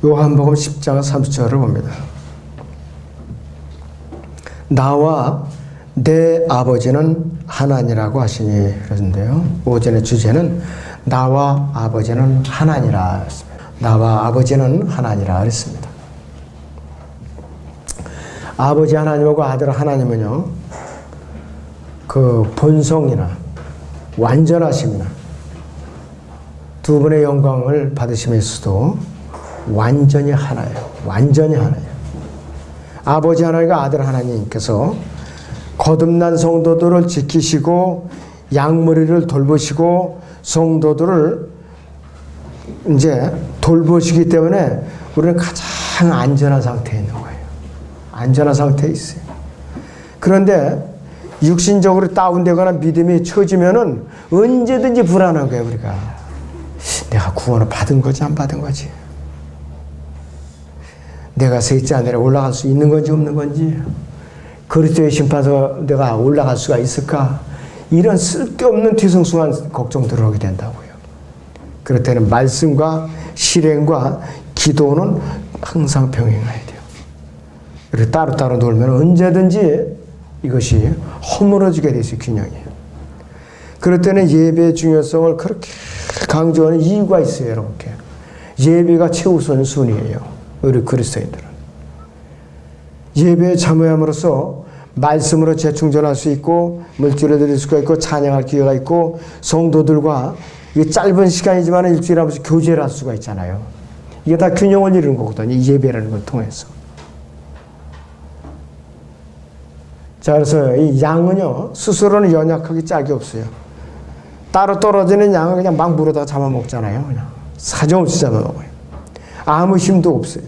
요한복음 10장 30절을 봅니다. 나와 내 아버지는 하나니라고 하시니 그러는데요. 오전의 주제는 나와 아버지는 하나니라 했습니다. 나와 아버지는 하나니라 그랬습니다. 아버지 하나님하고 아들 하나님은요, 그 본성이나 완전하심이나 두 분의 영광을 받으시면서도 완전히 하나예요. 완전히 하나예요. 아버지 하나님과 아들 하나님께서 거듭난 성도들을 지키시고 양무리를 돌보시고 성도들을 이제 돌보시기 때문에 우리는 가장 안전한 상태에 있는 거예요. 안전한 상태에 있어요. 그런데 육신적으로 다운되거나 믿음이 처지면은 언제든지 불안한 거예요, 우리가. 내가 구원을 받은 거지, 안 받은 거지? 내가 셋째 하늘에 올라갈 수 있는 건지 없는 건지? 그리스도의 심판서 내가 올라갈 수가 있을까? 이런 쓸데없는 뒤숭숭한 걱정들을 하게 된다고요. 그럴 때는 말씀과 실행과 기도는 항상 병행해야 돼요. 그리고 따로따로 놀면 언제든지 이것이 허물어지게 돼 있어요, 균형이. 그럴 때는 예배의 중요성을 그렇게 강조하는 이유가 있어요, 이렇게. 예배가 최우선순위예요, 우리 그리스도인들은. 예배에 참여함으로써 말씀으로 재충전할 수 있고 물질을 드릴 수가 있고 찬양할 기회가 있고 성도들과 이게 짧은 시간이지만 일주일에 한 번씩 교제를 할 수가 있잖아요. 이게 다 균형을 이루는 거거든요, 이 예배라는 걸 통해서. 자, 그래서 이 양은요, 스스로는 연약하기 짝이 없어요. 따로 떨어지는 양은 그냥 막 물어다가 잡아먹잖아요. 그냥 사정없이 잡아먹어요. 아무 힘도 없어요.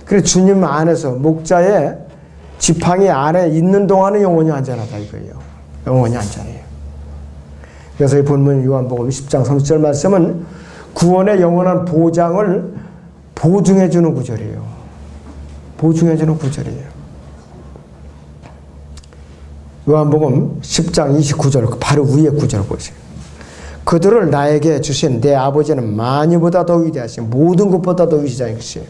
그래서 주님 안에서 목자의 지팡이 안에 있는 동안은 영원히 안전하다 이거예요. 영원히 안전해요. 그래서 이 본문 요한복음 10장 30절 말씀은 구원의 영원한 보장을 보증해주는 구절이에요. 보증해주는 구절이에요. 요한복음 10장 29절 바로 위에 구절 보세요. 그들을 나에게 주신 내 아버지는 만유보다 더 위대하신 모든 것보다 더 위대하신 것이에요.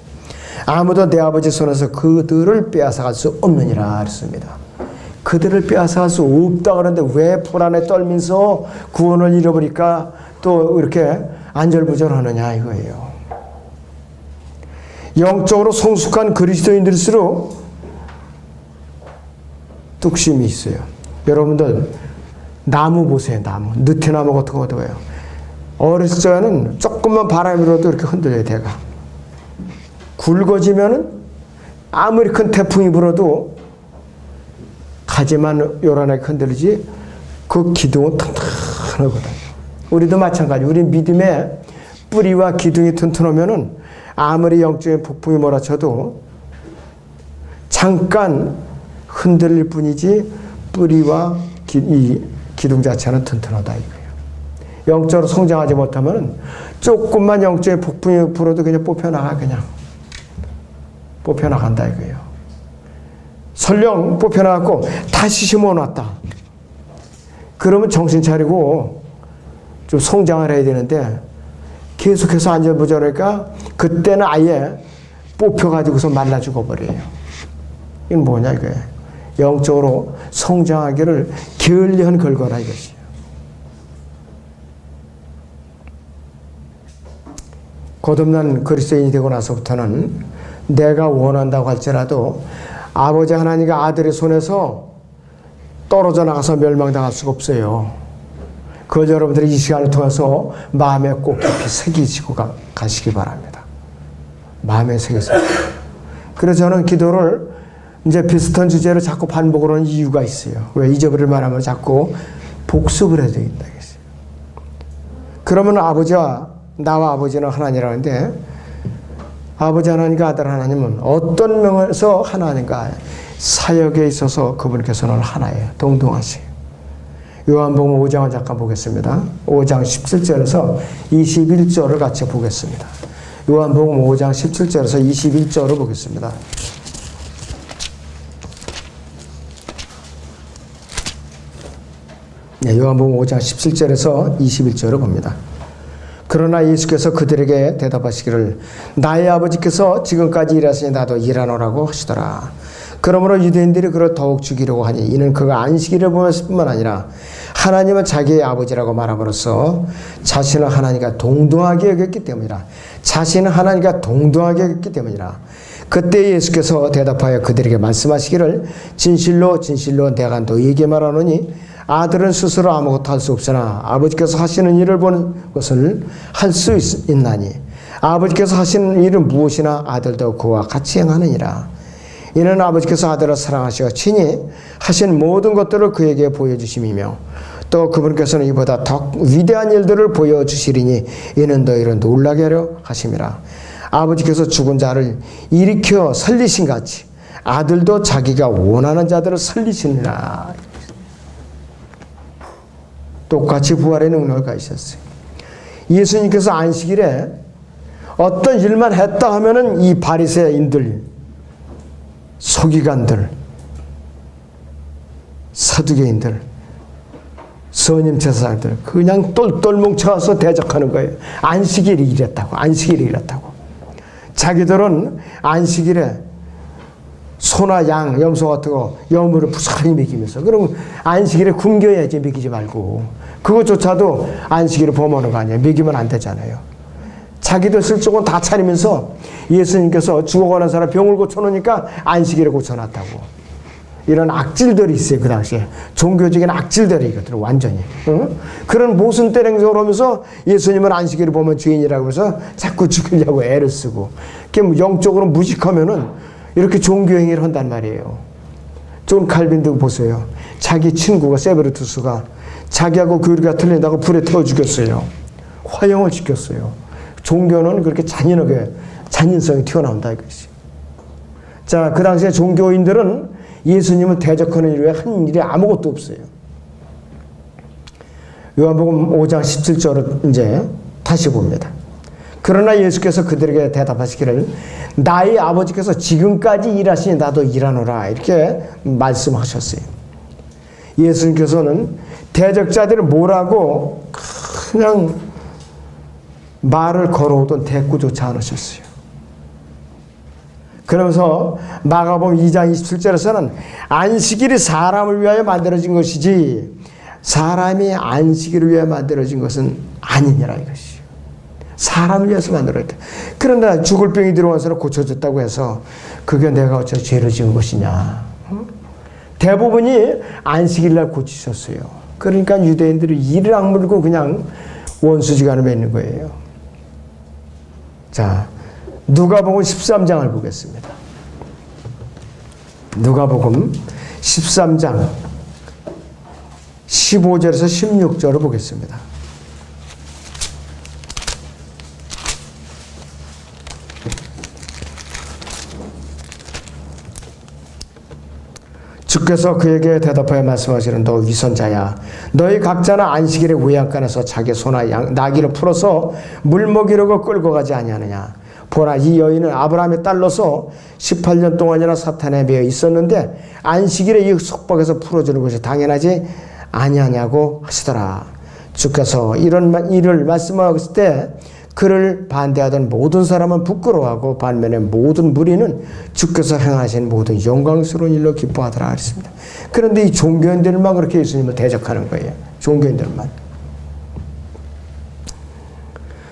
아무도 내 아버지 손에서 그들을 빼앗아갈 수 없느니라 했습니다. 그들을 빼앗아갈 수 없다 그러는데 왜 불안에 떨면서 구원을 잃어버릴까 또 이렇게 안절부절하느냐 이거예요. 영적으로 성숙한 그리스도인들일수록 뚝심이 있어요. 여러분들 나무 보세요. 나무. 느티나무 같은 거 어때요? 어렸을 적에는 조금만 바람이 불어도 이렇게 흔들려요. 대가. 굵어지면은 아무리 큰 태풍이 불어도 가지만 요란하게 흔들리지 그 기둥은 튼튼하거든요. 우리도 마찬가지. 우리 믿음의 뿌리와 기둥이 튼튼하면은 아무리 영적인 폭풍이 몰아쳐도 잠깐 흔들릴 뿐이지 뿌리와 이 기둥 자체는 튼튼하다 이거예요. 영적으로 성장하지 못하면 조금만 영적인 폭풍이 불어도 그냥 뽑혀나가 그냥 뽑혀나간다 이거예요. 설령 뽑혀나갔고 다시 심어놨다. 그러면 정신 차리고 좀 성장을 해야 되는데 계속해서 안절부절하니까 그때는 아예 뽑혀가지고서 말라 죽어버려요. 이건 뭐냐 이거예요. 영적으로 성장하기를 게을리한 결과라 이것이에요. 거듭난 그리스도인이 되고 나서부터는 내가 원한다고 할지라도 아버지 하나님과 아들의 손에서 떨어져 나가서 멸망당할 수가 없어요. 그걸 여러분들이 이 시간을 통해서 마음에 꼭 깊이 새기시고 가시기 바랍니다. 마음에 새겨서. 그래서 저는 기도를 이제 비슷한 주제로 자꾸 반복을 하는 이유가 있어요. 왜 잊어버릴 만하면 자꾸 복습을 해야 되겠다. 그러면 나와 아버지는 하나님이라는데 아버지 하나님과 아들 하나님은 어떤 면에서 하나님과 사역에 있어서 그분께서는 하나예요. 동등하세요. 요한복음 5장을 잠깐 보겠습니다. 5장 17절에서 21절을 같이 보겠습니다. 요한복음 5장 17절에서 21절을 보겠습니다. 네, 요한복음 5장 17절에서 21절을 봅니다. 그러나 예수께서 그들에게 대답하시기를 나의 아버지께서 지금까지 일하시니 나도 일하노라고 하시더라. 그러므로 유대인들이 그를 더욱 죽이려고 하니 이는 그가 안식일을 보았을 뿐만 아니라 하나님은 자기의 아버지라고 말함으로써 자신을 하나님과 동등하게 여겼기 때문이라. 자신은 하나님과 동등하게 여겼기 때문이라. 그때 예수께서 대답하여 그들에게 말씀하시기를 진실로 진실로 내가 너희에게 말하노니 아들은 스스로 아무것도 할 수 없으나 아버지께서 하시는 일을 보는 것을 할 수 있나니 아버지께서 하시는 일은 무엇이나 아들도 그와 같이 행하느니라. 이는 아버지께서 아들을 사랑하시어 친히 하신 모든 것들을 그에게 보여주심이며 또 그분께서는 이보다 더 위대한 일들을 보여주시리니 이는 너희를 놀라게 하려 하심이라. 아버지께서 죽은 자를 일으켜 살리신 같이 아들도 자기가 원하는 자들을 살리시느라. 똑같이 부활의 능력을 가지셨어요. 예수님께서 안식일에 어떤 일만 했다 하면은 이 바리새인들, 서기관들, 사두개인들, 선임 제사장들 그냥 똘똘 뭉쳐서 대적하는 거예요. 안식일이 이랬다고, 안식일이 이랬다고. 자기들은 안식일에 소나 양, 염소 같은 거 염으로 부산히 먹이면서 그럼 안식일에 굶겨야지 먹이지 말고 그것조차도 안식일을 범하는 거 아니에요. 먹이면 안 되잖아요. 자기들 쓸 쪽은 다 차리면서 예수님께서 죽어가는 사람 병을 고쳐놓으니까 안식일에 고쳐놨다고. 이런 악질들이 있어요. 그 당시에 종교적인 악질들이거든요. 완전히. 응? 그런 모순떼랭적을 하면서 예수님은 안식일을 보면 죄인이라고 해서 자꾸 죽이려고 애를 쓰고 영적으로 무식하면은 이렇게 종교 행위를 한단 말이에요. 존 칼빈도 보세요. 자기 친구가 세베르투스가 자기하고 교리가 틀린다고 불에 태워 죽였어요. 화형을 시켰어요. 종교는 그렇게 잔인하게 잔인성이 튀어나온다 이것이. 자, 그 당시에 종교인들은 예수님을 대적하는 일 외에 한 일이 아무것도 없어요. 요한복음 5장 17절을 이제 다시 봅니다. 그러나 예수께서 그들에게 대답하시기를 나의 아버지께서 지금까지 일하시니 나도 일하노라 이렇게 말씀하셨어요. 예수님께서는 대적자들을 뭐라고 그냥 말을 걸어오던 대꾸조차 않으셨어요. 그러면서 마가복음 2장 27절에서는 안식일이 사람을 위하여 만들어진 것이지 사람이 안식일을 위하여 만들어진 것은 아니니라 이것이. 사람을 위해서 만들었다. 그런데 죽을 병이 들어온 사람 고쳐졌다고 해서 그게 내가 어째 죄를 지은 것이냐. 대부분이 안식일 날 고치셨어요. 그러니까 유대인들이 이를 악물고 그냥 원수지간을 맺는 거예요. 자, 누가복음 13장을 보겠습니다. 누가복음 13장 15절에서 16절을 보겠습니다. 주께서 그에게 대답하여 말씀하시는 너 위선자야 너희 각자는 안식일에 외양간에서 자기 소나 양 나귀를 풀어서 물 먹이려고 끌고 가지 아니하느냐. 보라 이 여인은 아브라함의 딸로서 18년 동안이나 사탄에 매여 있었는데 안식일에 이 속박에서 풀어주는 것이 당연하지 아니하냐고 하시더라. 주께서 이런 일을 말씀하실 때 그를 반대하던 모든 사람은 부끄러워하고 반면에 모든 무리는 주께서 행하신 모든 영광스러운 일로 기뻐하더라 그랬습니다. 그런데 이 종교인들만 그렇게 예수님을 대적하는 거예요. 종교인들만.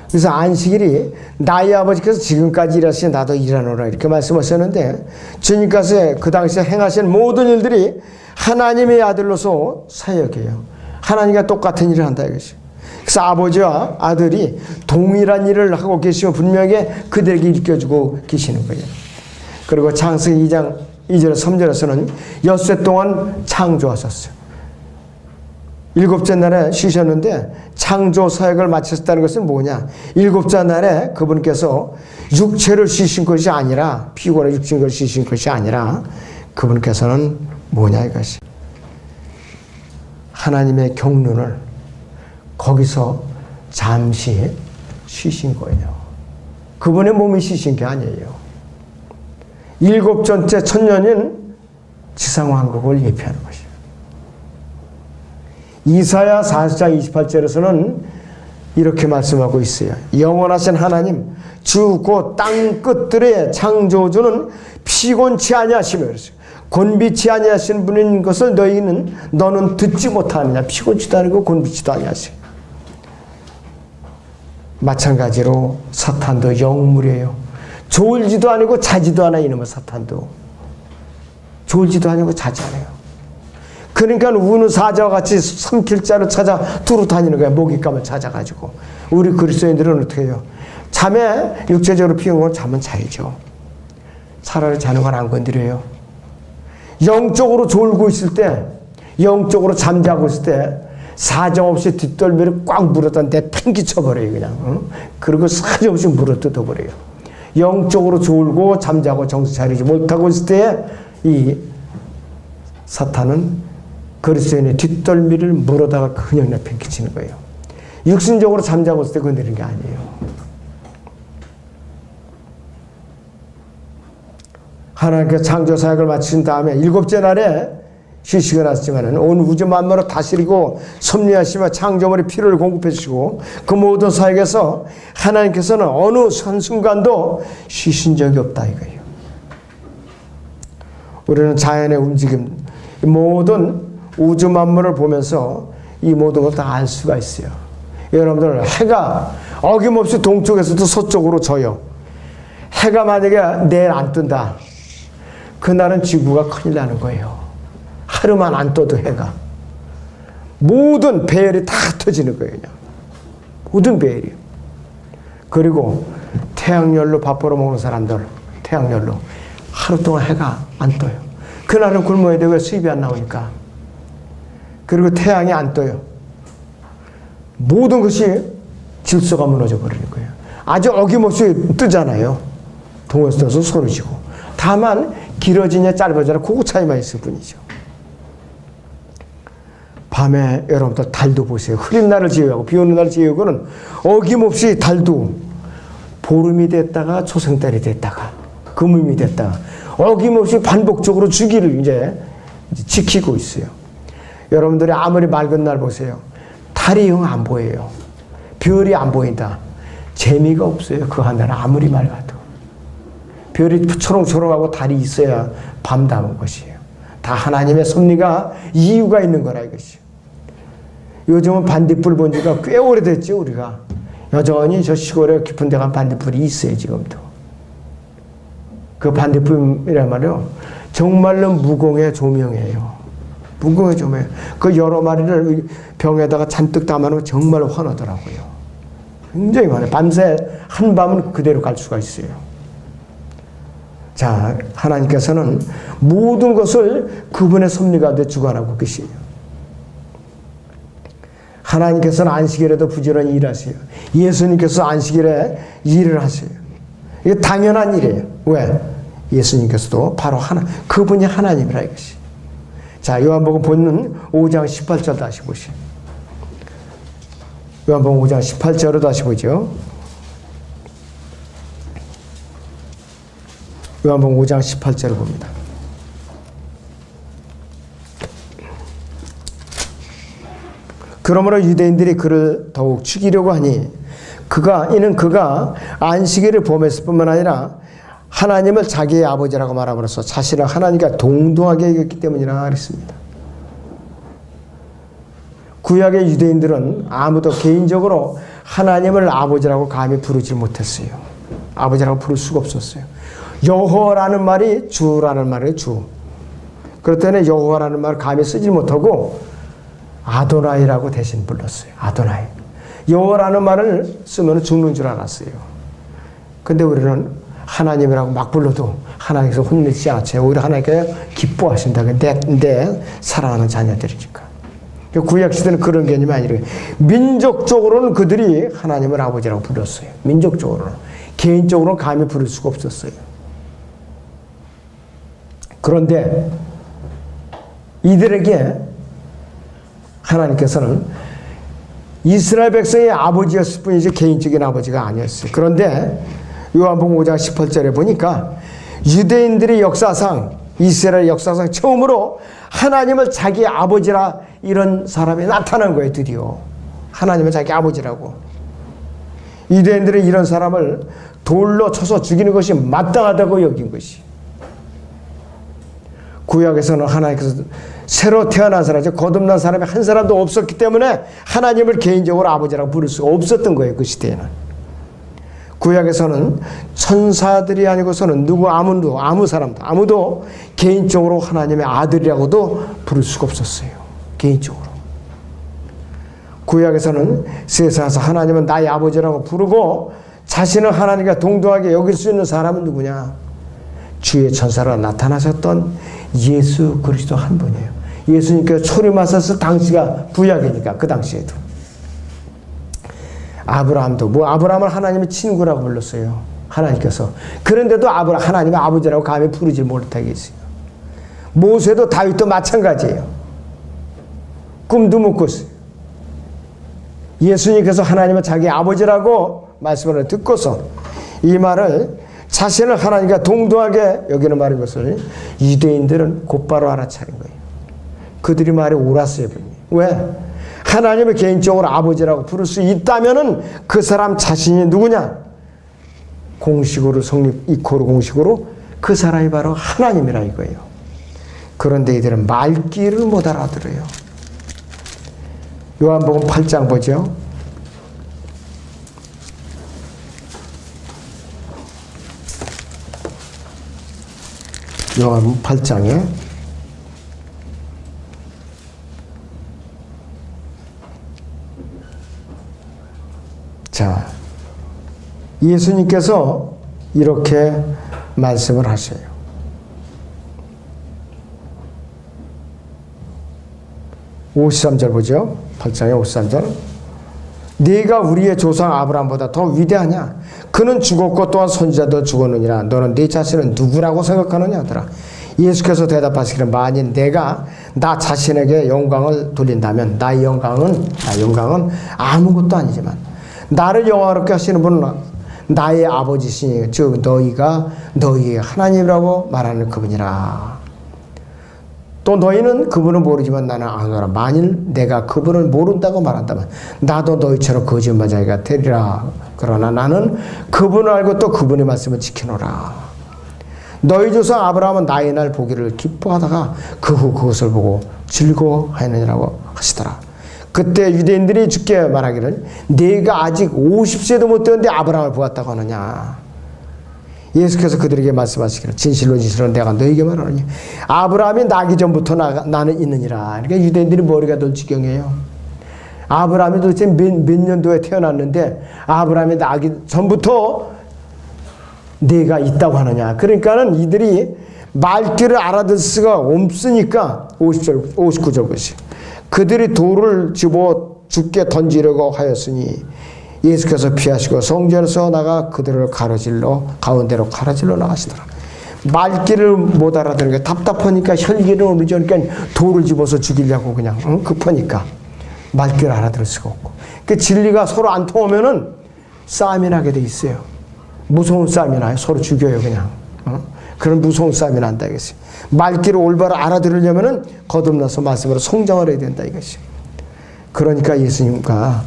그래서 안식일이 나의 아버지께서 지금까지 일하시니 나도 일하노라 이렇게 말씀하셨는데 주님께서 그 당시에 행하신 모든 일들이 하나님의 아들로서 사역이에요. 하나님과 똑같은 일을 한다 이것이. 그래서 아버지와 아들이 동일한 일을 하고 계시면 분명히 그들에게 일깨주고 계시는 거예요. 그리고 창세기 2장 2절 3절에서는 엿새 동안 창조하셨어요. 일곱째 날에 쉬셨는데 창조 사역을 마쳤다는 것은 뭐냐? 일곱째 날에 그분께서 육체를 쉬신 것이 아니라 피곤해 육신을 쉬신 것이 아니라 그분께서는 뭐냐 이것이 하나님의 경륜을 거기서 잠시 쉬신 거예요. 그분의 몸이 쉬신 게 아니에요. 일곱 전째 천년인 지상왕국을 예표하는 것이에요. 이사야 40장 28절에서는 이렇게 말씀하고 있어요. 영원하신 하나님 주 곧 땅 끝들의 창조주는 피곤치 아니하시며 그랬어요. 곤비치 아니하신 분인 것을 너는 듣지 못하느냐. 피곤치도 아니고 곤비치도 아니하시고. 마찬가지로 사탄도 영물이에요. 졸지도 아니고 자지도 않아. 이놈의 사탄도 졸지도 아니고 자지 않아요. 그러니까 우는 사자와 같이 삼킬 자를 찾아 두루 다니는 거야. 먹잇감을 찾아가지고. 우리 그리스도인들은 어떻게 해요? 잠에 육체적으로 피운 건 잠은 자야죠. 차라리 자는 건 안 건드려요. 영적으로 졸고 있을 때, 영적으로 잠자고 있을 때 사정없이 뒷덜미를 꽉 물었다 내팽개쳐버려요. 그냥. 응? 그리고 사정없이 물어뜯어버려요. 영적으로 졸고 잠자고 정신 차리지 못하고 있을 때 이 사탄은 그리스도인의 뒷덜미를 물어다가 그냥 내팽개치는 거예요. 육신적으로 잠자고 있을 때 건드리는 게 아니에요. 하나님께서 창조 사역을 마친 다음에 7째 날에 휴식을 하시지만 온 우주 만물을 다스리고 섭리하시며 창조물의 필요를 공급해 주시고 그 모든 사역에서 하나님께서는 어느 한순간도 쉬신 적이 없다 이거예요. 우리는 자연의 움직임, 모든 우주 만물을 보면서 이 모든 걸 다 알 수가 있어요. 여러분들 해가 어김없이 동쪽에서도 서쪽으로 져요. 해가 만약에 내일 안 뜬다. 그날은 지구가 큰일 나는 거예요. 하루만 안 떠도 해가. 모든 배열이 다 터지는 거예요. 그냥. 모든 배열이요. 그리고 태양열로 밥 벌어 먹는 사람들, 태양열로 하루 동안 해가 안 떠요. 그날은 굶어야 되고 수입이 안 나오니까. 그리고 태양이 안 떠요. 모든 것이 질서가 무너져 버리는 거예요. 아주 어김없이 뜨잖아요. 동에서 떠서 손을 쥐고. 다만 길어지냐 짧아지냐 그거 차이만 있을 뿐이죠. 밤에 여러분들 달도 보세요. 흐린 날을 제외하고 비 오는 날을 제외하고는 어김없이 달도 보름이 됐다가 초승달이 됐다가 금음이 됐다가 어김없이 반복적으로 주기를 이제 지키고 있어요. 여러분들이 아무리 맑은 날 보세요. 달이 영 안 보여요. 별이 안 보인다. 재미가 없어요. 그 하늘은 아무리 맑아도. 별이 초롱초롱하고 달이 있어야 밤 담은 것이에요. 다 하나님의 섭리가 이유가 있는 거라 이것이요. 요즘은 반딧불 본 지가 꽤 오래됐죠. 우리가 여전히 저 시골에 깊은 데 간 반딧불이 있어요. 지금도. 그 반딧불이란 말이요 정말로 무공의 조명이에요. 무공의 조명. 그 여러 마리를 병에다가 잔뜩 담아놓으면 정말 환하더라고요. 굉장히 많아요. 밤새 한 밤은 그대로 갈 수가 있어요. 자, 하나님께서는 모든 것을 그분의 섭리가 돼 주관하고 계시에요. 하나님께서는 안식일에도 부지런히 일하세요. 예수님께서 안식일에 일을 하세요. 이게 당연한 일이에요. 왜? 예수님께서도 바로 그분이 하나님이라 이것이. 자, 요한복음 본문 5장 18절 다시 보시죠. 요한복음 5장 18절을 다시 보죠. 요한복음 5장 18절을 봅니다. 그러므로 유대인들이 그를 더욱 죽이려고 하니 이는 그가 안식일을 범했을 뿐만 아니라 하나님을 자기의 아버지라고 말함으로써 자신을 하나님과 동등하게 여겼기 때문이라 그랬습니다. 구약의 유대인들은 아무도 개인적으로 하나님을 아버지라고 감히 부르지 못했어요. 아버지라고 부를 수가 없었어요. 여호와라는 말이 주라는 말이에요. 주. 그럴 때는 여호와라는 말을 감히 쓰지 못하고 아도나이라고 대신 불렀어요. 아도나이. 여호와라는 말을 쓰면 죽는 줄 알았어요. 근데 우리는 하나님이라고 막 불러도 하나님께서 혼내지 않죠. 오히려 하나님께 기뻐하신다. 내 사랑하는 자녀들이니까. 구약시대는 그런 개념이 아니라 민족적으로는 그들이 하나님을 아버지라고 불렀어요. 민족적으로는. 개인적으로는 감히 부를 수가 없었어요. 그런데 이들에게 하나님께서는 이스라엘 백성의 아버지였을 뿐이지 개인적인 아버지가 아니었어요. 그런데 요한복음 5장 18절에 보니까 유대인들의 역사상 이스라엘 역사상 처음으로 하나님을 자기 아버지라 이런 사람이 나타난 거예요. 드디어 하나님을 자기 아버지라고. 유대인들은 이런 사람을 돌로 쳐서 죽이는 것이 마땅하다고 여긴 것이. 구약에서는 하나님께서 새로 태어난 사람, 거듭난 사람이 한 사람도 없었기 때문에 하나님을 개인적으로 아버지라고 부를 수가 없었던 거예요. 그 시대에는. 구약에서는 천사들이 아니고서는 아무 사람도 아무도 개인적으로 하나님의 아들이라고도 부를 수가 없었어요. 개인적으로. 구약에서는 세상에서 하나님은 나의 아버지라고 부르고 자신을 하나님과 동등하게 여길 수 있는 사람은 누구냐? 주의 천사로 나타나셨던 예수 그리스도 한 분이에요. 예수님께서 초림하셨을 당시가 구약이니까 그 당시에도. 아브라함도 아브라함을 하나님의 친구라고 불렀어요. 하나님께서. 그런데도 하나님의 아버지라고 감히 부르지 못하게 했어요. 모세도 다윗도 마찬가지예요. 꿈도 못 꿨어요. 예수님께서 하나님은 자기 아버지라고 말씀을 듣고서 이 말을 자신을 하나님과 동등하게 여기는 말인 것을 유대인들은 곧바로 알아차린 거예요. 그들이 말이 옳았어요. 왜? 하나님을 개인적으로 아버지라고 부를 수 있다면은 그 사람 자신이 누구냐? 공식으로 이코로 공식으로 그 사람이 바로 하나님이라 이거예요. 그런데 이들은 말귀를 못 알아들어요. 요한복음 8장 보죠. 요한복음 8장에 자, 예수님께서 이렇게 말씀을 하세요. 53절 보죠. 8장의 53절. 네가 우리의 조상 아브라함보다 더 위대하냐? 그는 죽었고 또한 선지자도 죽었느니라. 너는 네 자신은 누구라고 생각하느냐 하더라. 예수께서 대답하시기를 만일 내가 나 자신에게 영광을 돌린다면 나의 영광은 아무것도 아니지만 나를 영화롭게 하시는 분은 나의 아버지시니 즉 너희가 너희의 하나님이라고 말하는 그분이라. 또 너희는 그분을 모르지만 나는 아노라. 만일 내가 그분을 모른다고 말한다면 나도 너희처럼 거짓말쟁이가 되리라. 그러나 나는 그분을 알고 또 그분의 말씀을 지키노라. 너희 조상 아브라함은 나의 날 보기를 기뻐하다가 그 후 그것을 보고 즐거워하느니라고 하시더라. 그때 유대인들이 주께 말하기를 네가 아직 50세도 못 되었는데 아브라함을 보았다고 하느냐. 예수께서 그들에게 말씀하시기를 진실로 내가 너희에게 말하노니 아브라함이 나기 전부터 나는 있느니라. 그러니까 유대인들이 머리가 돌 지경이에요. 아브라함이 도대체 몇 년도에 태어났는데 아브라함이 나기 전부터 네가 있다고 하느냐. 그러니까는 이들이 말귀를 알아들 수가 없으니까 59절 것이 그들이 돌을 집어 죽게 던지려고 하였으니 예수께서 피하시고 성전에서 나가 그들을 가운데로 가로질러 나가시더라. 말귀를 못 알아듣는 게 답답하니까 혈기를 오르죠. 그러니까 돌을 집어서 죽이려고 그냥 급하니까 말귀를 알아들을 수가 없고. 그 진리가 서로 안 통하면은 싸움이 나게 돼 있어요. 무서운 싸움이 나요. 서로 죽여요 그냥. 그런 무서운 싸움이 난다 이것이. 말귀를 올바로 알아들으려면은 거듭나서 말씀으로 성장을 해야 된다 이것이. 그러니까 예수님과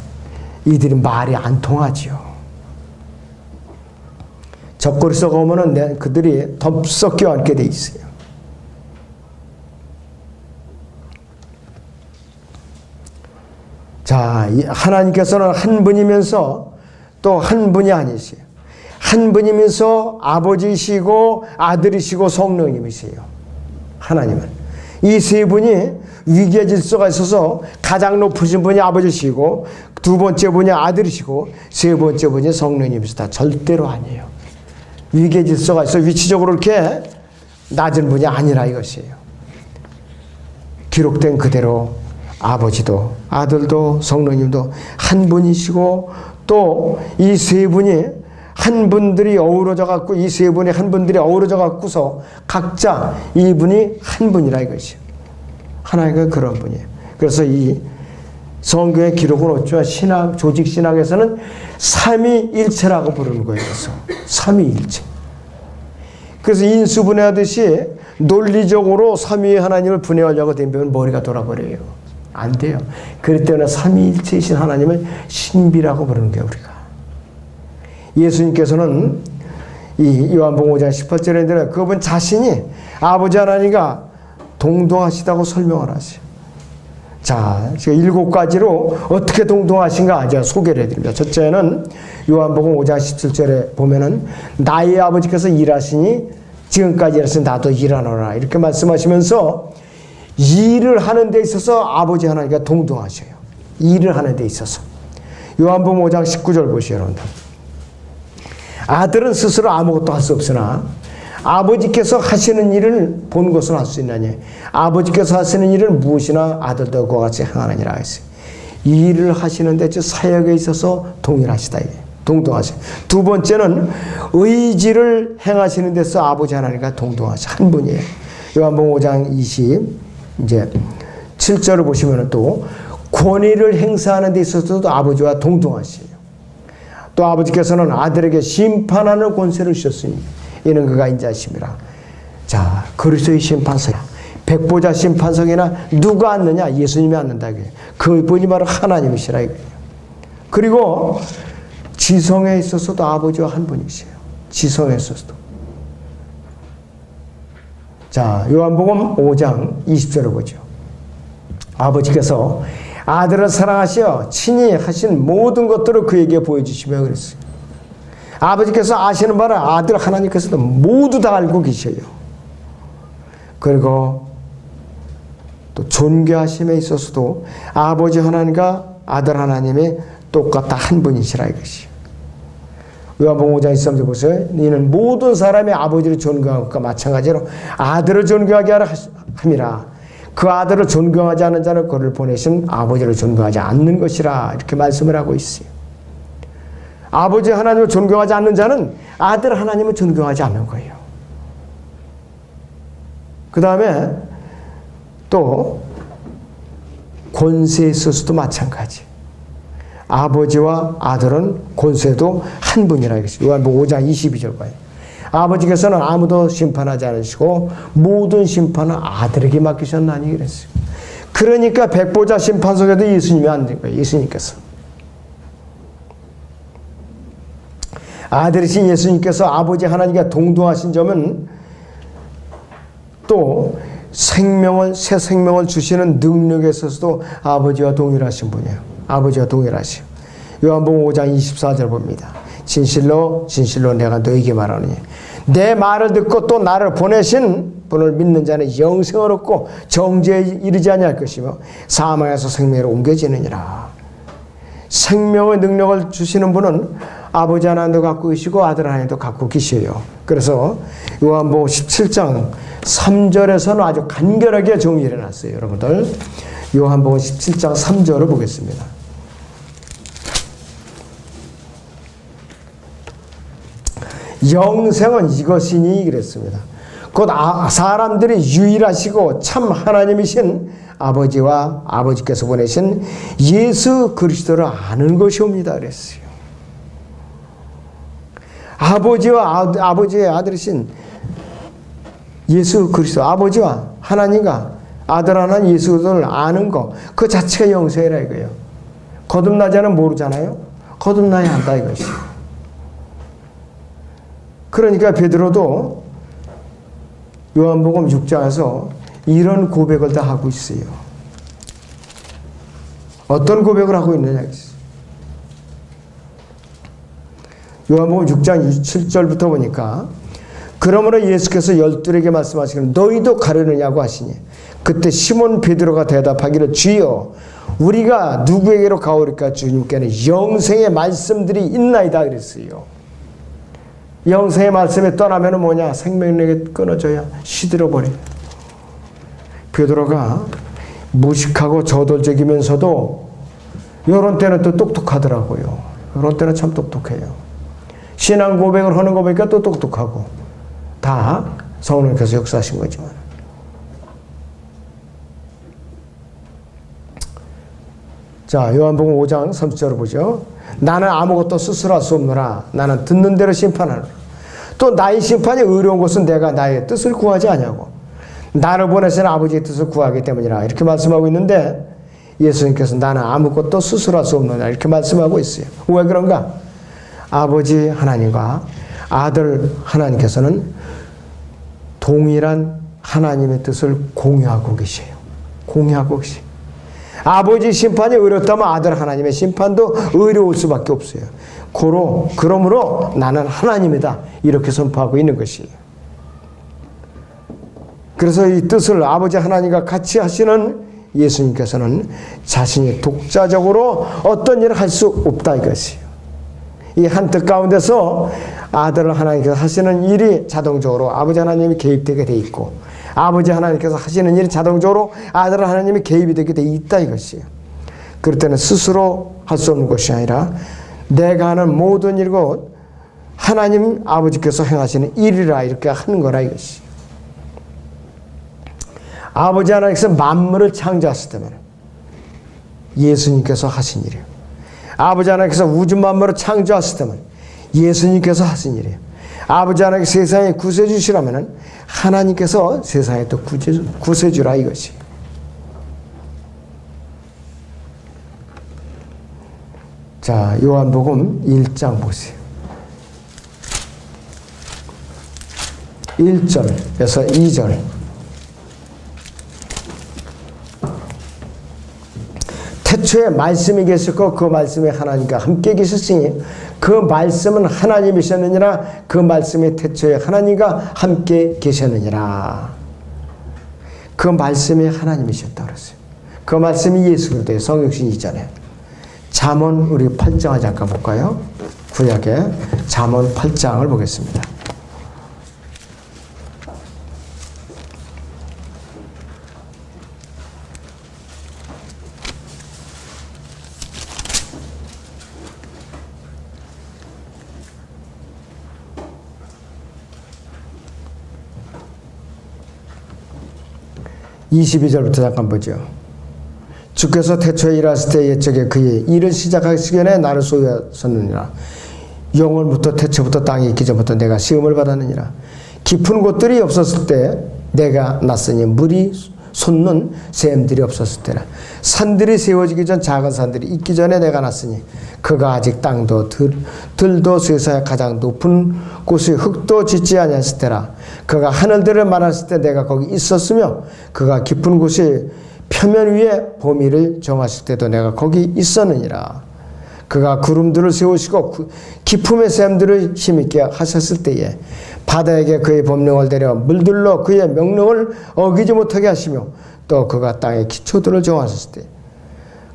이들이 말이 안 통하지요. 적그리스도가 오면은 그들이 덥석 껴안게 돼 있어요. 자, 하나님께서는 한 분이면서 또 한 분이 아니세요. 한 분이면서 아버지시고 아들이시고 성령님이세요. 하나님은. 이 세 분이 위기의 질서가 있어서 가장 높으신 분이 아버지시고 두 번째 분이 아들이시고 세 번째 분이 성령님이시다. 절대로 아니에요. 위기의 질서가 있어 위치적으로 이렇게 낮은 분이 아니라 이것이에요. 기록된 그대로 아버지도 아들도 성령님도 한 분이시고 또 이 세 분이 한 분들이 어우러져 갖고 이 세 분이 한 분들이 어우러져 갖고서 각자 이 분이 한 분이라 이것이요. 하나님은 그런 분이에요. 그래서 이 성경의 기록은 어쩌면 신학 조직 신학에서는 삼위일체라고 부르는 거예요. 그래서 삼위일체. 그래서 인수분해하듯이 논리적으로 삼위의 하나님을 분해하려고 되면 머리가 돌아버려요. 안 돼요. 그렇기 때문에 삼위일체이신 하나님을 신비라고 부르는 거예요. 우리가. 예수님께서는 이 요한복음 5장 18절에 그분 자신이 아버지 하나님과 동등하시다고 설명을 하세요. 자, 제가 7가지로 어떻게 동등하신가 제가 소개를 해드립니다. 첫째는 요한복음 5장 17절에 보면은 나의 아버지께서 일하시니 지금까지 일하신 나도 일하노라 이렇게 말씀하시면서 일을 하는 데 있어서 아버지 하나님과 동등하셔요. 일을 하는 데 있어서. 요한복음 5장 19절 보시죠, 여러분들. 아들은 스스로 아무것도 할 수 없으나 아버지께서 하시는 일을 본 것은 할 수 있나니 아버지께서 하시는 일을 무엇이나 아들도 그와 같이 행하느니라 했어요. 이 일을 하시는데 저 사역에 있어서 동일하시다. 동등하세요. 두 번째는 의지를 행하시는 데서 아버지 하나님과 동등하시 한 분이에요. 요한복음 5장 27절을 보시면 또 권위를 행사하는 데 있어서도 아버지와 동등하시에요. 또 아버지께서는 아들에게 심판하는 권세를 주셨으니 이는 그가 인자심이라. 자, 그리스도의 심판석, 백보자 심판석이나 누가 앉느냐? 예수님이 앉는다. 그분이 바로 하나님이시라. 그리고 지성에 있어서도 아버지와 한 분이세요. 지성에 있어서도. 자, 요한복음 5장 20절을 보죠. 아버지께서 아들을 사랑하시어 친히 하신 모든 것들을 그에게 보여주시며 그랬어요. 아버지께서 아시는 바를 아들 하나님께서도 모두 다 알고 계셔요. 그리고 또 존귀하심에 있어서도 아버지 하나님과 아들 하나님이 똑같다 한 분이시라 이것이. 요한복음 5장 23절 보세요. 이는 모든 사람이 아버지를 존경한 것과 마찬가지로 아들을 존경하게 하라 함이라. 그 아들을 존경하지 않는 자는 그를 보내신 아버지를 존경하지 않는 것이라 이렇게 말씀을 하고 있어요. 아버지 하나님을 존경하지 않는 자는 아들 하나님을 존경하지 않는 거예요. 그 다음에 또 권세에 있어서도 마찬가지. 아버지와 아들은 권세도 한 분이라 이것이 요한복음 5장 22절 봐요. 아버지께서는 아무도 심판하지 않으시고 모든 심판은 아들에게 맡기셨나니 그랬어요. 그러니까 백보자 심판석에도 예수님이 앉은 거예요. 예수님께서. 아들이신 예수님께서 아버지 하나님과 동등하신 점은 또 생명을, 새 생명을 주시는 능력에 있어서도 아버지와 동일하신 분이에요. 아버지와 동일하시오. 요한복음 5장 24절 봅니다. 진실로 진실로 내가 너에게 말하노니 내 말을 듣고 또 나를 보내신 분을 믿는 자는 영생을 얻고 정죄에 이르지 아니할 것이며 사망에서 생명으로 옮겨지느니라. 생명의 능력을 주시는 분은 아버지 하나님도 갖고 계시고 아들 하나님도 갖고 계셔요. 그래서 요한복음 17장 3절에서는 아주 간결하게 정리를 해놨어요. 여러분들 요한복음 17장 3절을 보겠습니다. 영생은 이것이니 그랬습니다. 곧 사람들이 유일하시고 참 하나님이신 아버지와 아버지께서 보내신 예수 그리스도를 아는 것이옵니다 그랬어요. 아버지와 아버지의 아들이신 예수 그리스도, 아버지와 하나님과 아들 하나님 예수 그리스도를 아는 것, 그 자체가 영생이라 이거예요. 거듭나지 않으면 모르잖아요. 거듭나야 한다 이것이에요. 그러니까 베드로도 요한복음 6장에서 이런 고백을 다 하고 있어요. 어떤 고백을 하고 있느냐. 요한복음 6장 7절부터 보니까 그러므로 예수께서 열둘에게 말씀하시기를 너희도 가려느냐고 하시니 그때 시몬 베드로가 대답하기를 주여 우리가 누구에게로 가오리까 주님께는 영생의 말씀들이 있나이다 그랬어요. 영생의 말씀에 떠나면 뭐냐? 생명력이 끊어져야 시들어버려요. 베드로가 무식하고 저돌적이면서도 이런 때는 또 똑똑하더라고요. 이런 때는 참 똑똑해요. 신앙 고백을 하는 거 보니까 또 똑똑하고 다 성령께서 역사하신 거지만. 자, 요한복음 5장 30절을 보죠. 나는 아무것도 스스로 할 수 없노라. 나는 듣는 대로 심판하노라. 또 나의 심판이 의로운 것은 내가 나의 뜻을 구하지 아니하고 나를 보내신 아버지의 뜻을 구하기 때문이라. 이렇게 말씀하고 있는데 예수님께서 나는 아무것도 스스로 할 수 없노라. 이렇게 말씀하고 있어요. 왜 그런가? 아버지 하나님과 아들 하나님께서는 동일한 하나님의 뜻을 공유하고 계세요. 공유하고 계세요. 아버지 심판이 의롭다면 아들 하나님의 심판도 의로울 수밖에 없어요. 그러므로 나는 하나님이다. 이렇게 선포하고 있는 것이에요. 그래서 이 뜻을 아버지 하나님과 같이 하시는 예수님께서는 자신이 독자적으로 어떤 일을 할 수 없다 이것이에요. 이 한 뜻 가운데서 아들 하나님께서 하시는 일이 자동적으로 아버지 하나님이 개입되게 돼 있고, 아버지 하나님께서 하시는 일이 자동적으로 아들 하나님이 개입이 되게 돼 있다 이것이에요. 그럴 때는 스스로 할 수 없는 것이 아니라 내가 하는 모든 일고 하나님 아버지께서 행하시는 일이라 이렇게 하는 거라 이것이에요. 아버지 하나님께서 만물을 창조하실 때면 예수님께서 하신 일이에요. 아버지 하나님께서 우주 만물을 창조하실 때면 예수님께서 하신 일이에요. 아버지 하나님께서 세상에 구세주시라면 하나님께서 세상에 또 구세주라 이것이. 자, 요한복음 1장 보세요. 1절에서 2절. 태초에 말씀이 계셨고 그 말씀이 하나님과 함께 계셨으니 그 말씀은 하나님이셨느니라. 그 말씀이 태초에 하나님과 함께 계셨느니라. 그 말씀이 하나님이셨다고 그랬어요. 그 말씀이 예수 그리스도의 성육신 이전에. 잠언 우리 8장을 잠깐 볼까요? 구약의 잠언 8장을 보겠습니다. (22절부터) 잠깐 보죠. 주께서 태초에 일하실 때 옛적에 그의 일을 시작하시기 전에 나를 소유하셨느니라. 영원부터 태초부터 땅이 있기 전부터 내가 시험을 받았느니라. 깊은 곳들이 없었을 때 내가 났으니 물이 솟는 샘들이 없었을 때라. 산들이 세워지기 전 작은 산들이 있기 전에 내가 났으니 그가 아직 땅도 들도 세상의 가장 높은 곳의 흙도 짓지 아니했을 때라. 그가 하늘들을 만났을 때 내가 거기 있었으며 그가 깊은 곳의 표면 위에 범위를 정하실 때도 내가 거기 있었느니라. 그가 구름들을 세우시고 깊음의 샘들을 힘있게 하셨을 때에 바다에게 그의 법령을 내려 물들로 그의 명령을 어기지 못하게 하시며 또 그가 땅의 기초들을 정하셨을 때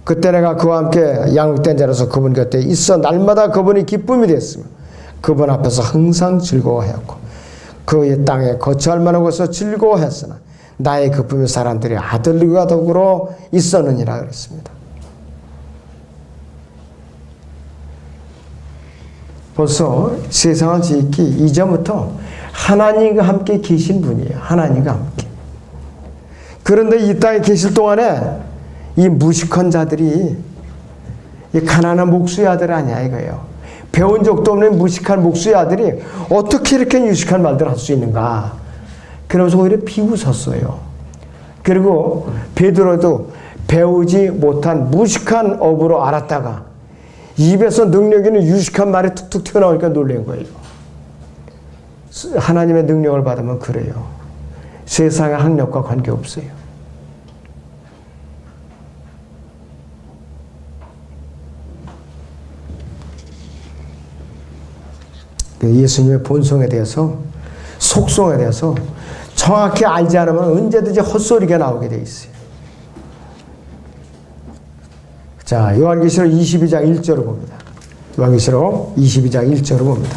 그때 내가 그와 함께 양육된 자로서 그분 곁에 있어 날마다 그분이 기쁨이 되었으며 그분 앞에서 항상 즐거워하였고 그의 땅에 거처할 만한 곳에서 즐거워했으나 나의 기쁨의 사람들이 아들과 더불어 있었느니라 그랬습니다. 벌써 세상을 짓기 이전부터 하나님과 함께 계신 분이에요. 하나님과 함께. 그런데 이 땅에 계실 동안에 이 무식한 자들이 이 가난한 목수의 아들 아니야 이거예요. 배운 적도 없는 무식한 목수의 아들이 어떻게 이렇게 유식한 말들을 할 수 있는가. 그러면서 오히려 비웃었어요. 그리고 베드로도 배우지 못한 무식한 어부로 알았다가 입에서 능력 있는 유식한 말이 툭툭 튀어나오니까 놀란 거예요. 하나님의 능력을 받으면 그래요. 세상의 학력과 관계없어요. 예수님의 본성에 대해서, 속성에 대해서 정확히 알지 않으면 언제든지 헛소리가 나오게 돼 있어요. 자, 요한계시록 22장 1절을 봅니다. 요한계시록 22장 1절을 봅니다.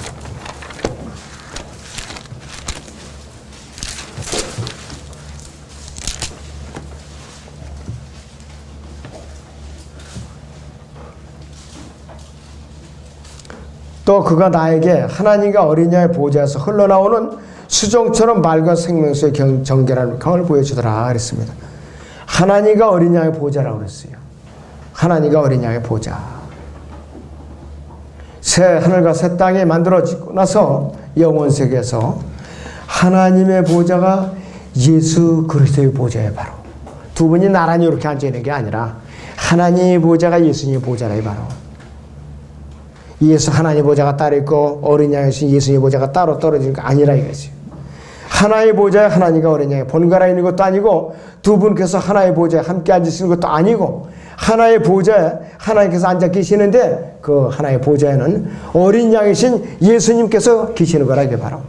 또 그가 나에게 하나님과 어린 양의 보좌에서 흘러나오는 수정처럼 맑은 생명수의 정결한 강을 보여주더라 그랬습니다. 하나님과 어린 양의 보좌라고 그랬어요. 하나님과 어린 양의 보좌. 새 하늘과 새 땅이 만들어지고 나서 영원 세계에서 하나님의 보좌가 예수 그리스도의 보좌에 바로 두 분이 나란히 이렇게 앉아 있는 게 아니라 하나님의 보좌가 예수님의 보좌라 바로 예수 하나님 보좌가 따로 있고 어린 양이신 예수님 보좌가 따로 떨어지는 거 아니라 이거지. 하나의 보좌에 하나님과 어린 양이 번갈아 있는 것도 아니고 두 분께서 하나의 보좌에 함께 앉으시는 것도 아니고 하나의 보좌에 하나님께서 앉아 계시는데 그 하나의 보좌에는 어린 양이신 예수님께서 계시는 거라 이게 바로.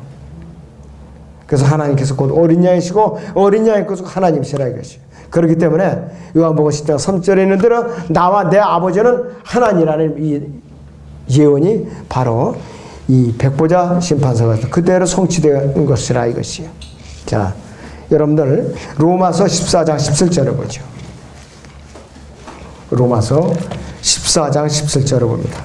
그래서 하나님께서 곧 어린 양이시고 어린 양이께서 하나님이시라 이것이. 그렇기 때문에 요한복음 10장 3절에 있는 대로 나와 내 아버지는 하나님이라는 이 예언이 바로 이 백보자 심판서가 그대로 성취된 것이라 이것이요. 자, 여러분들 로마서 14장 17절을 보죠. 로마서 14장 17절을 봅니다.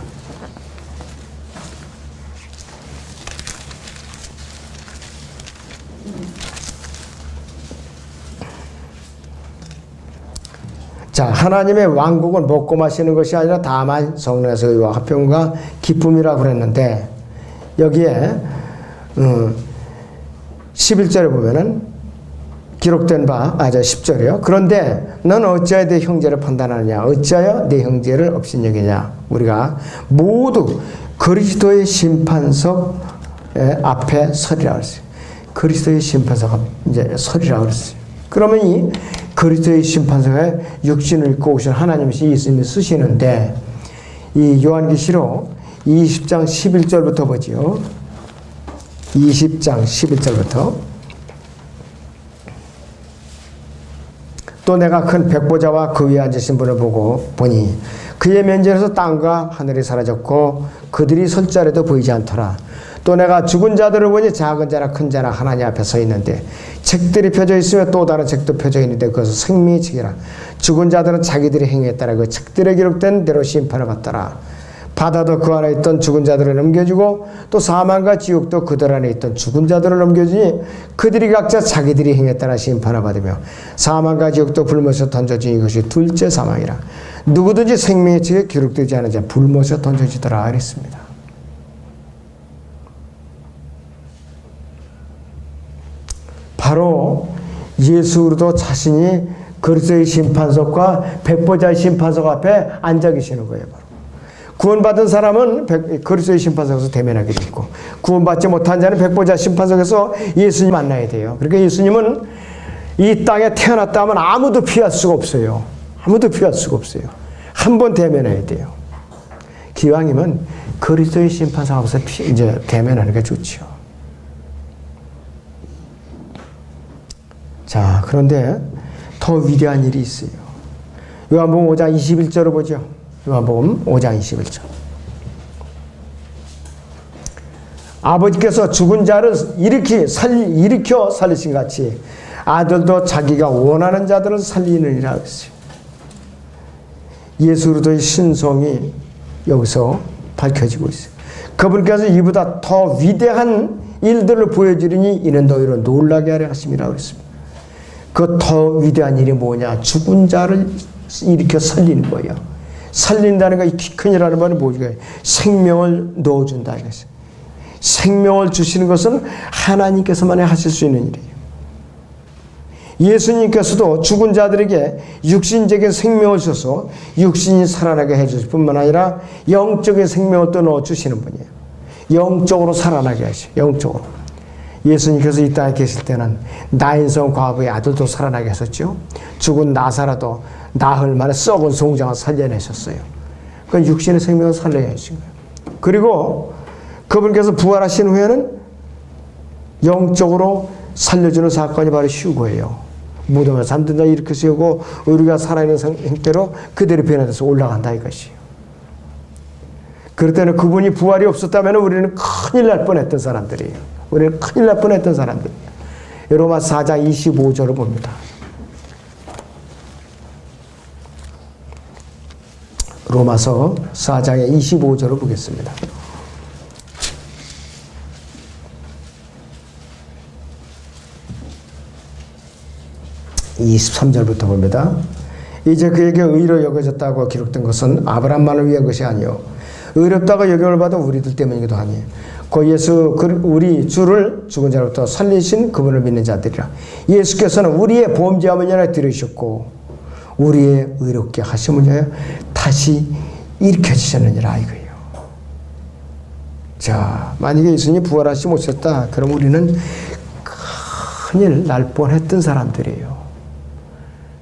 자, 하나님의 왕국은 먹고 마시는 것이 아니라 다만 성령에서 의와 화평과 기쁨이라고 그랬는데 여기에 11절에 보면은 기록된 바 10절이요. 그런데 넌 어찌하여 내 형제를 판단하느냐? 어찌하여 내 형제를 업신여기냐? 우리가 모두 그리스도의 심판석 앞에 서리라 그랬어요. 그리스도의 심판석 앞에 이제 서리라 그랬어요. 그러면 이 그리스도의 심판석에 육신을 입고 오신 하나님이신 예수님이 쓰시는데 이 요한계시록 20장 11절부터 보지요. 20장 11절부터 또 내가 큰 백보자와 그 위에 앉으신 분을 보니 그의 면전에서 땅과 하늘이 사라졌고 그들이 설 자리도 보이지 않더라. 또 내가 죽은 자들을 보니 작은 자나 큰 자나 하나님 앞에 서 있는데 책들이 펴져 있으며 또 다른 책도 펴져 있는데 그것은 생명의 책이라. 죽은 자들은 자기들의 행위에 따라 그 책들에 기록된 대로 심판을 받더라. 바다도 그 안에 있던 죽은 자들을 넘겨주고 또 사망과 지옥도 그들 안에 있던 죽은 자들을 넘겨주니 그들이 각자 자기들의 행위에 따라 심판을 받으며 사망과 지옥도 불못에 던져지니 이것이 둘째 사망이라. 누구든지 생명의 책에 기록되지 않은 자 불못에 던져지더라 그랬습니다. 바로 예수도 자신이 그리스도의 심판석과 백보자의 심판석 앞에 앉아 계시는 거예요. 바로. 구원받은 사람은 그리스도의 심판석에서 대면하게 돼 있고 구원받지 못한 자는 백보자 심판석에서 예수님 만나야 돼요. 그러니까 예수님은 이 땅에 태어났다 하면 아무도 피할 수가 없어요. 아무도 피할 수가 없어요. 한 번 대면해야 돼요. 기왕이면 그리스도의 심판석 앞에서 이제 대면하는 게 좋죠. 자, 그런데 더 위대한 일이 있어요. 요한복음 5장 21절을 보죠. 요한복음 5장 21절. 아버지께서 죽은 자를 일으켜 살리신 같이 아들도 자기가 원하는 자들을 살리느니라 했어요. 예수 그리스도의 신성이 여기서 밝혀지고 있어요. 그분께서 이보다 더 위대한 일들을 보여주리니 이는 너희를 놀라게 하려 하심이라 그랬습니다. 그 더 위대한 일이 뭐냐? 죽은 자를 일으켜 살리는 거예요. 살린다는 거, 이 키 큰이라는 말은 뭐죠? 생명을 넣어준다 이것이. 생명을 주시는 것은 하나님께서만 하실 수 있는 일이에요. 예수님께서도 죽은 자들에게 육신적인 생명을 주셔서 육신이 살아나게 해주실 뿐만 아니라 영적인 생명을 또 넣어주시는 분이에요. 영적으로 살아나게 하시죠. 영적으로. 예수님께서 이 땅에 계실 때는 나인성 과부의 아들도 살아나게 하셨죠. 죽은 나사라도 나흘 만에 썩은 송장을 살려내셨어요. 그 육신의 생명을 살려야 하신 거예요. 그리고 그분께서 부활하신 후에는 영적으로 살려주는 사건이 바로 휴거예요. 무덤에 잠든 자 일으켜 세우고 우리가 살아있는 형태로 그대로 변화돼서 올라간다 이것이에요. 그럴 때는 그분이 부활이 없었다면 우리는 큰일 날 뻔했던 사람들이에요. 우리는 큰일 날 뻔했던 사람들이에요. 로마 4장 25절을 봅니다. 로마서 4장의 25절을 보겠습니다. (23절부터) 봅니다. 이제 그에게 의로 여겨졌다고 기록된 것은 아브라함만을 위한 것이 아니요 의롭다고 여김을 받은 우리들 때문이기도 하니 그 예수 우리 주를 죽은 자로부터 살리신 그분을 믿는 자들이라. 예수께서는 우리의 범죄함을 인하여 들으셨고 우리의 의롭게 하심을 위하여 다시 일으켜 주셨느니라 이거예요. 자, 만약에 예수님이 부활하시지 못했다. 그럼 우리는 큰일 날 뻔했던 사람들이에요.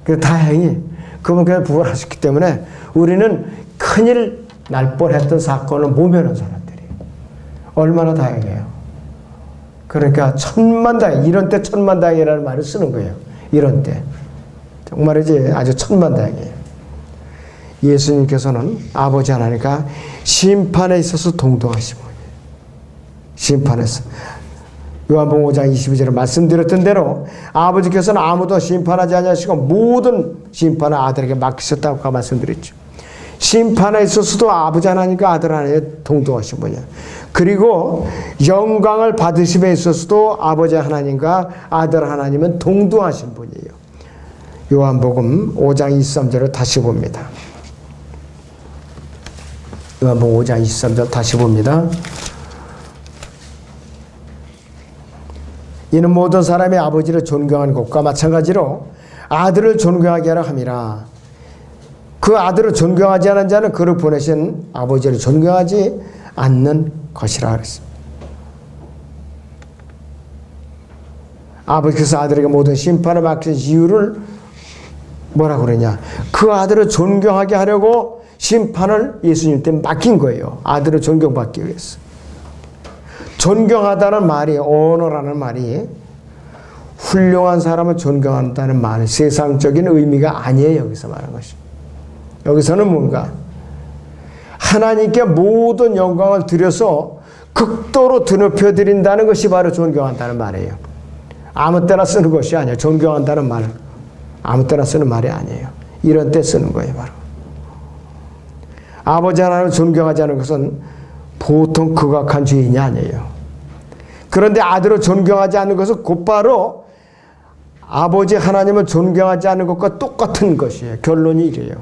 그래서 다행히 그분께서 부활하셨기 때문에 우리는 큰일 날 뻔했던 사건을 모면한 사람들이에요. 얼마나 다행이에요. 그러니까 천만다행, 이런 때 천만다행이라는 말을 쓰는 거예요. 이런 때. 정말이지 아주 천만다행이에요. 예수님께서는 아버지 하나님과 심판에 있어서 동등하신 분이에요. 심판에서. 요한복음 5장 22절에 말씀드렸던 대로 아버지께서는 아무도 심판하지 아니하시고 모든 심판을 아들에게 맡기셨다고 말씀드렸죠. 심판에 있어서도 아버지 하나님과 아들 하나님에 동등하신 분이에요. 그리고 영광을 받으심에 있어서도 아버지 하나님과 아들 하나님은 동등하신 분이에요. 요한복음 5장 23절을 다시 봅니다. 요한복음 5장 23절 다시 봅니다. 이는 모든 사람이 아버지를 존경하는 것과 마찬가지로 아들을 존경하게 하라 함이라. 그 아들을 존경하지 않은 자는 그를 보내신 아버지를 존경하지 않는 것이라 그랬습니다. 아버지께서 아들에게 모든 심판을 맡기신 이유를 뭐라고 그러냐. 그 아들을 존경하게 하려고 심판을 예수님한테 맡긴 거예요. 아들을 존경받기 위해서. 존경하다는 말이, 언어라는 말이 훌륭한 사람을 존경한다는 말, 세상적인 의미가 아니에요. 여기서 말하는 것이. 여기서는 뭔가 하나님께 모든 영광을 드려서 극도로 드높여드린다는 것이 바로 존경한다는 말이에요. 아무 때나 쓰는 것이 아니에요. 존경한다는 말 아무 때나 쓰는 말이 아니에요. 이런 때 쓰는 거예요. 바로 아버지 하나님을 존경하지 않는 것은 보통 극악한 죄인이 아니에요. 그런데 아들을 존경하지 않는 것은 곧바로 아버지 하나님을 존경하지 않는 것과 똑같은 것이에요. 결론이 이래요.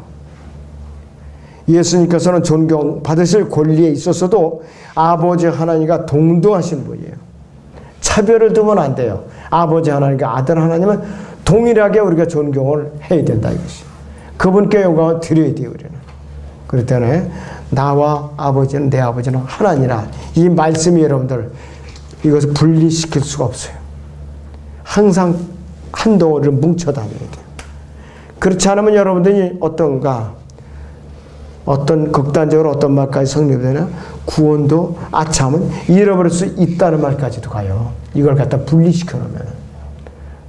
예수님께서는 존경받으실 권리에 있어서도 아버지 하나님과 동등하신 분이에요. 차별을 두면 안 돼요. 아버지 하나님과 아들 하나님은 동일하게 우리가 존경을 해야 된다 이것이. 그분께 영광을 드려야 돼요. 우리는. 그렇기 때문에 나와 아버지는 내 아버지는 하나니라. 이 말씀이 여러분들 이것을 분리시킬 수가 없어요. 항상 한 덩어리를 뭉쳐 다녀야 돼요. 그렇지 않으면 여러분들이 어떤가, 어떤 극단적으로 어떤 말까지 성립되냐, 구원도 아참은 잃어버릴 수 있다는 말까지도 가요. 이걸 갖다 분리시켜 놓으면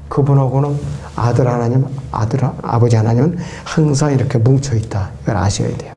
그분하고는 아들 하나님, 아버지 하나님은 항상 이렇게 뭉쳐 있다. 이걸 아셔야 돼요.